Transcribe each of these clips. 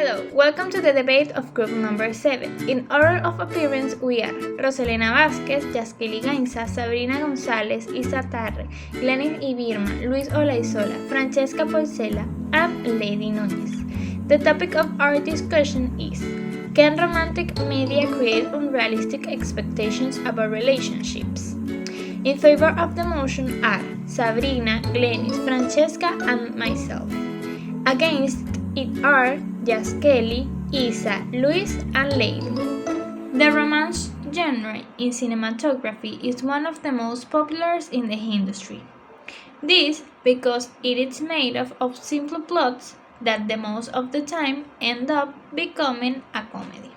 Hello, welcome to the debate of group number 7. In order of appearance, we are Roselena Vasquez, Yaskeli Gainza, Sabrina Gonzales, Tarre, Glennis Ybirma, Olaizola, Franchesca Pozella, and Leidy Nuñez. The topic of our discussion is: can romantic media create unrealistic expectations about relationships? In favor of the motion are Sabrina, Glennis, Franchesca, and myself. Against it are Yaskeli, Isa, Luis, and Leidy. The romance genre in cinematography is one of the most popular in the industry. This because it is made up of simple plots that the most of the time end up becoming a comedy.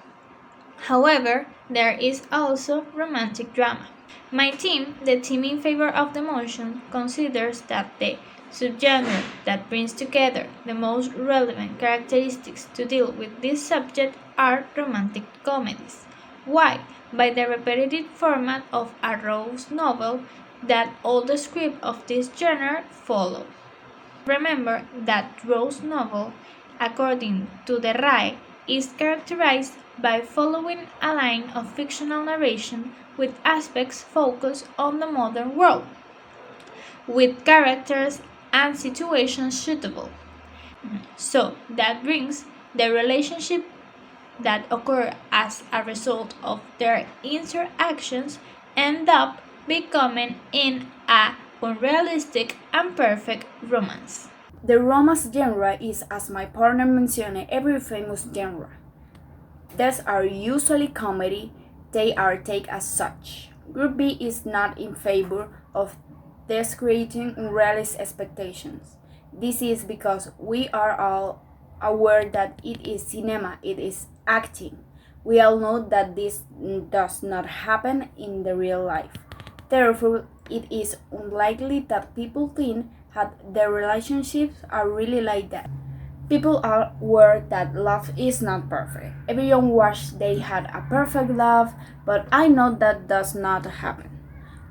However, there is also romantic drama. My team, the team in favor of the motion, considers that the subgenre that brings together the most relevant characteristics to deal with this subject are romantic comedies. Why? By the repetitive format of a prose novel that all the scripts of this genre follow. Remember that prose novel, according to the RAE, is characterized by following a line of fictional narration with aspects focused on the modern world, with characters and situations suitable. So that brings the relationship that occur as a result of their interactions end up becoming in a unrealistic and perfect romance. The romance genre is, as my partner mentioned, every famous genre. These are usually comedy, they are taken as such. Group B is not in favor of thus creating unrealistic expectations. This is because we are all aware that it is cinema, it is acting. We all know that this does not happen in the real life. Therefore, it is unlikely that people think that their relationships are really like that. People are aware that love is not perfect. Everyone wishes they had a perfect love, but I know that does not happen.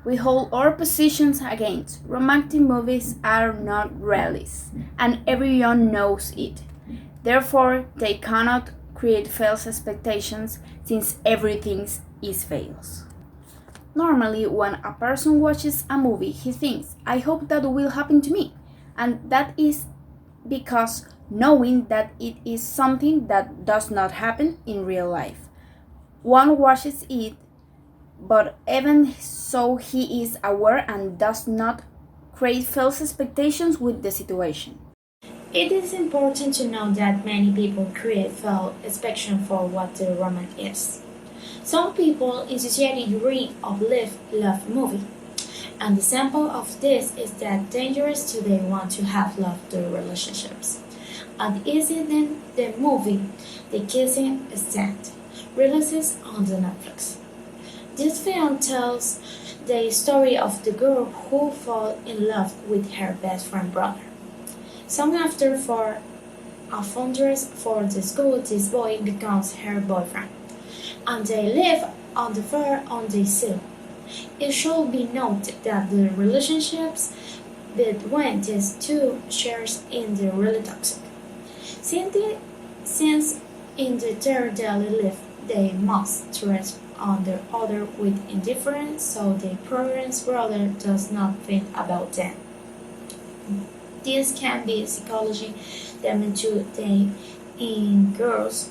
We hold our positions against. Romantic movies are not realistic, and everyone knows it. Therefore, they cannot create false expectations since everything is false. Normally, when a person watches a movie, he thinks, I hope that will happen to me. And that is because knowing that it is something that does not happen in real life. One watches it, but even so he is aware and does not create false expectations with the situation. It is important to know that many people create false expectations for what the romance is. Some people in society dream of love movie, and the example of this is that dangerous today want to have love the relationships. At the end the movie, The Kissing Stand, releases on the Netflix. This film tells the story of the girl who falls in love with her best friend brother. Soon after, for a fundraiser for the school, this boy becomes her boyfriend, and they live on the fair on the sea. It should be noted that the relationships between these two shares in the really toxic. Since in the their daily life they must treat on the other with indifference, so the parents' brother does not think about them. This can be psychology demonstrated in girls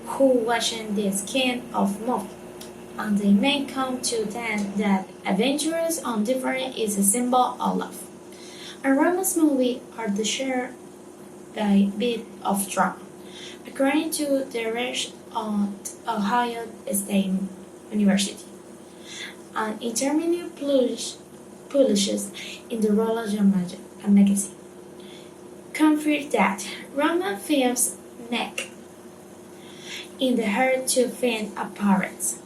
who watching this kind of movie, and they may come to think that adventurous and different is a symbol of love. A romance movie are the share a bit of drama. According to the research at Ohio State University, an intermediate publishes in the Roselena magazine, confirmed that romance films make in the hard to find appearance.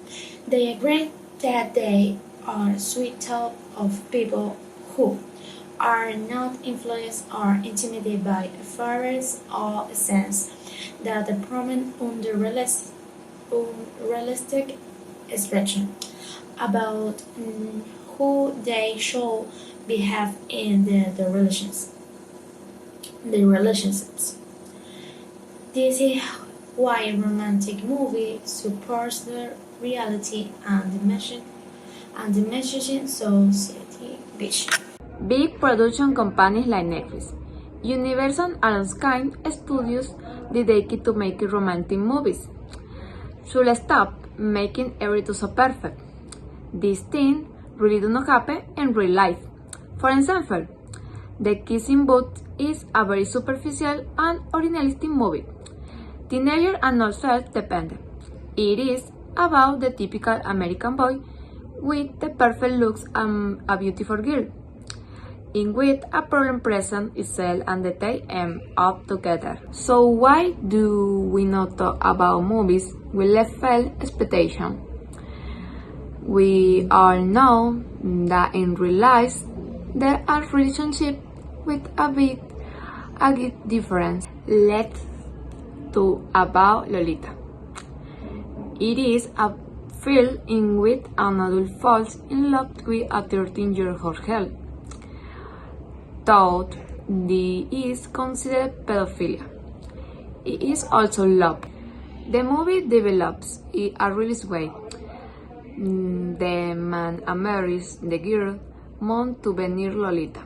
They agree that they are sweet talk of people who are not influenced or intimidated by affairs or sense that the prominent unrealistic expression about who they should behave in the relationships. This is why romantic movie supports the reality and the messaging society vision. Big production companies like Netflix, Universal and Sky Studios dedicated to making romantic movies should stop making everything so perfect. These things really do not happen in real life. For example, The Kissing Booth is a very superficial and unrealistic movie. Teenagers are not self-dependent. It is about the typical American boy with the perfect looks and a beautiful girl, in which a problem presents itself and they end up together. So why do we not talk about movies with less failed expectation? We all know that in real life there are relationships with a big difference. Let's talk about Lolita. It is a film in which an adult falls in love with a 13-year-old girl. Though this is considered pedophilia, it is also love. The movie develops in a realistic way. The man marries the girl born to be near Lolita,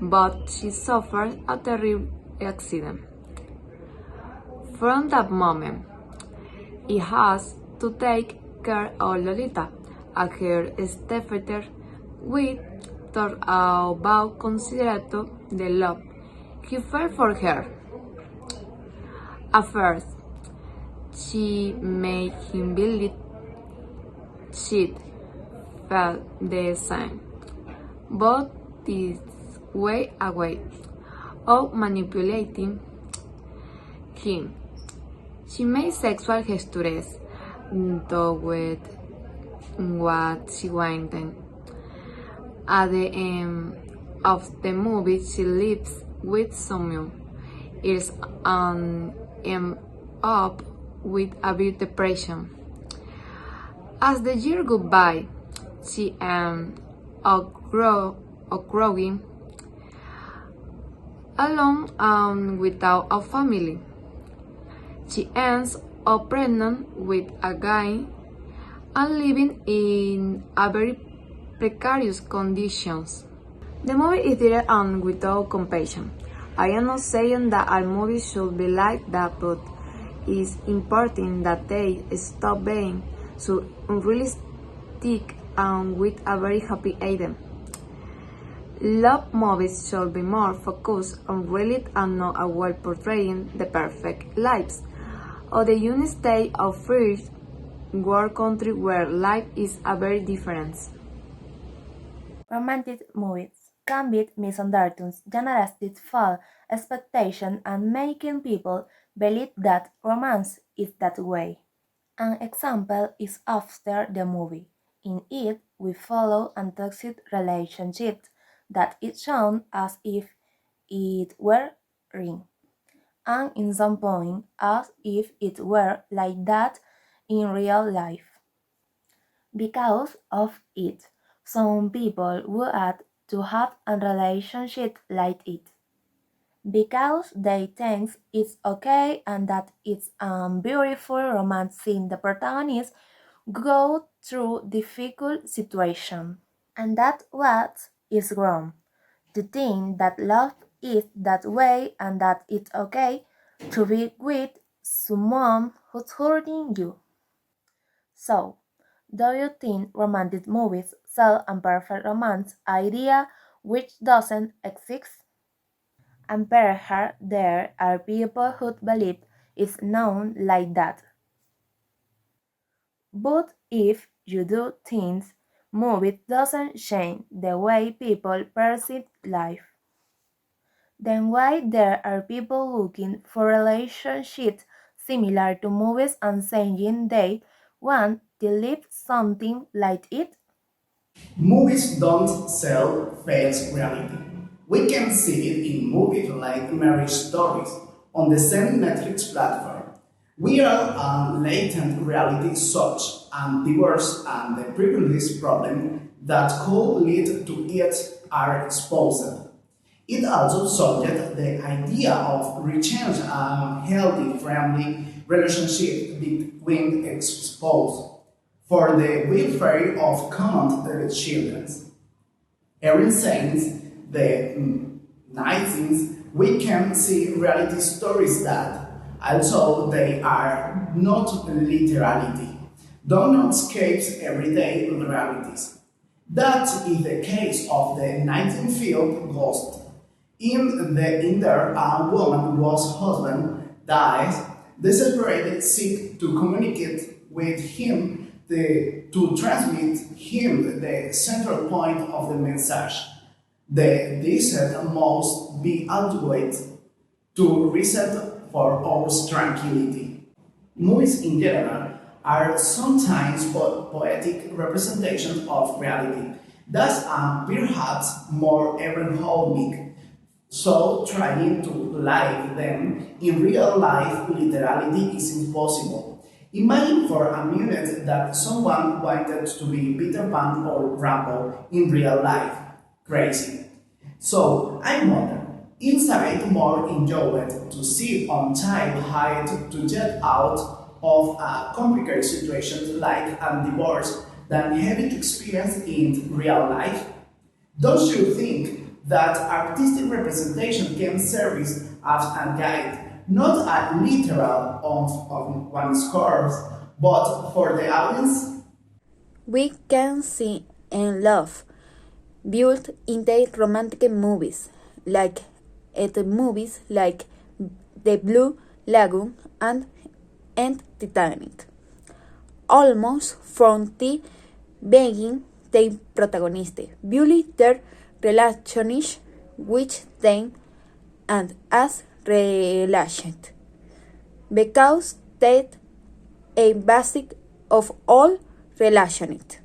but she suffers a terrible accident. From that moment, he has to take care of Lolita, and her stepfather, with talk about considering the love he felt for her. At first, she made him believe she felt the same, but this way a way of manipulating him. She made sexual gestures toward what she wanted. At the end of the movie, she lives with someone else and ends up with a big depression. As the year goes by, she ends up growing alone and without a family. She ends up pregnant with a guy and living in a very precarious conditions. The movie is direct and without compassion. I am not saying that all movies should be like that, but it's important that they stop being so unrealistic and with a very happy ending. Love movies should be more focused on reality and not about portraying the perfect lives of the United States of first world country where life is a very different. Romantic movies can be misunderstood, generate false expectations, and making people believe that romance is that way. An example is After the Movie. In it, we follow a toxic relationship that is shown as if it were real, and in some point as if it were like that in real life. Because of it, some people would to have a relationship like it. Because they think it's okay and that it's a beautiful romance seeing the protagonist go through difficult situation. And that what is wrong. To think that love is that way and that it's okay to be with someone who's hurting you. So, do you think romantic movies sell a perfect romance idea which doesn't exist? And perhaps there are people who believe it's known like that. But if you do things, movies doesn't change the way people perceive life. Then why there are people looking for relationships similar to movies and saying they want to live something like it? Movies don't sell false reality. We can see it in movies like Marriage Stories on the same Netflix platform. We are a latent reality such and divorce and the prejudice problem that could lead to it are exposed. It also suggests the idea of reaching a healthy, friendly relationship between exposed for the welfare of common children. Erin says the 19th, we can see reality stories that, although they are not literality, do not escape everyday realities. That is the case of the 19th film Ghost. In there, a woman whose husband dies, desperate seek to communicate with him to transmit him the central point of the message. The desert must be outweighed to reset for our tranquility. Movies in general are sometimes poetic representations of reality, thus perhaps more ironic. So trying to live them in real life literality is impossible. Imagine for a minute that someone wanted to be Peter Pan or Rambo in real life. Crazy. So I wonder, inside more enjoyed to sit on time height to get out of a complicated situation like a divorce than having experience in real life? Don't you think that artistic representation can serve as a guide, not a literal on one's curves, but for the audience? We can see and love built in the romantic movies, like The Blue Lagoon and Titanic, almost from the beginning. The protagonist build their relationship with them and as related, because that a basic of all relationships.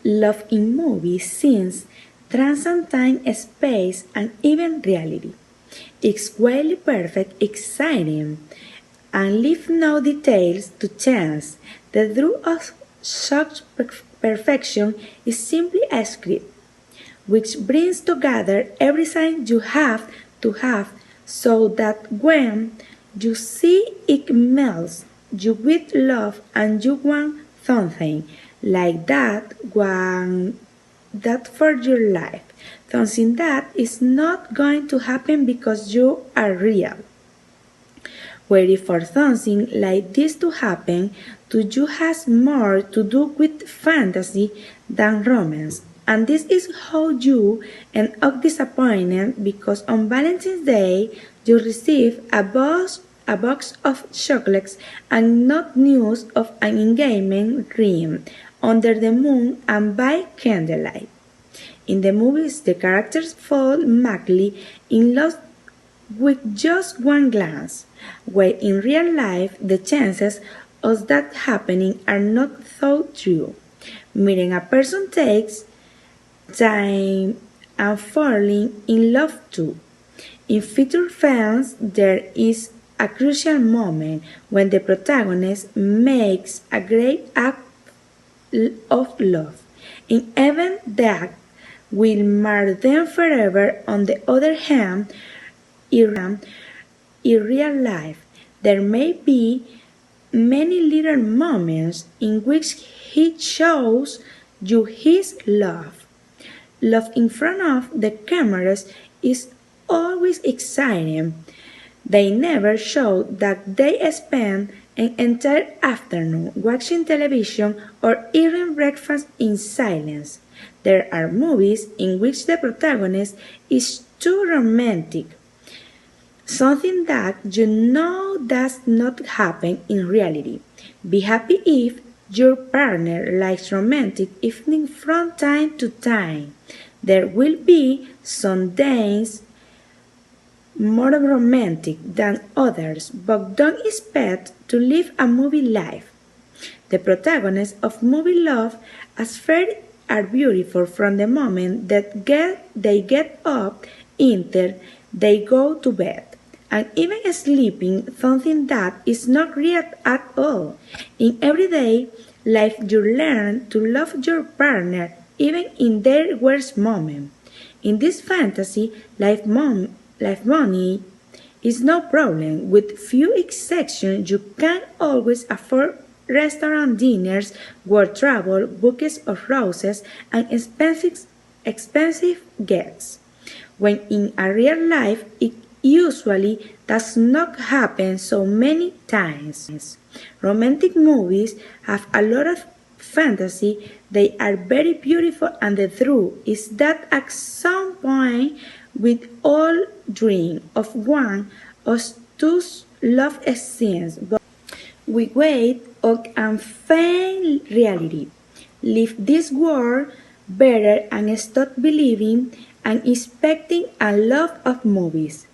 Love in movies scenes transcend time, space, and even reality. It's really perfect, exciting, and leave no details to chance. The truth of such perfection is simply a script, which brings together everything you have to have, so that when you see it melts you with love and you want something like that for your life. Something that is not going to happen because you are real. Waiting for something like this to happen to you has more to do with fantasy than romance. And this is how you end up disappointed because on Valentine's Day you receive a box of chocolates and not news of an engagement ring under the moon and by candlelight. In the movies, the characters fall madly in love with just one glance, while in real life the chances of that happening are not so true. Meeting a person takes time and falling in love too. In feature films, there is a crucial moment when the protagonist makes a great act of love, an event that will mar them forever. On the other hand, in real life, there may be many little moments in which he shows you his love. Love in front of the cameras is always exciting. They never show that they spend an entire afternoon watching television or eating breakfast in silence. There are movies in which the protagonist is too romantic, something that you know does not happen in reality. Be happy if your partner likes romantic evenings from time to time. There will be some days more romantic than others, but don't expect to live a movie life. The protagonists of movie love affairs are beautiful from the moment that they get up until they go to bed. And even sleeping, something that is not real at all. In everyday life, you learn to love your partner even in their worst moment. In this fantasy, life money is no problem. With few exceptions, you can always afford restaurant dinners, world travel, bouquets of roses, and expensive gifts. When in a real life, it usually does not happen so many times. Romantic movies have a lot of fantasy. They are very beautiful, and the truth is that at some point we all dream of one or two love scenes, but we wait and find reality. Leave this world better and stop believing and expecting a lot of movies.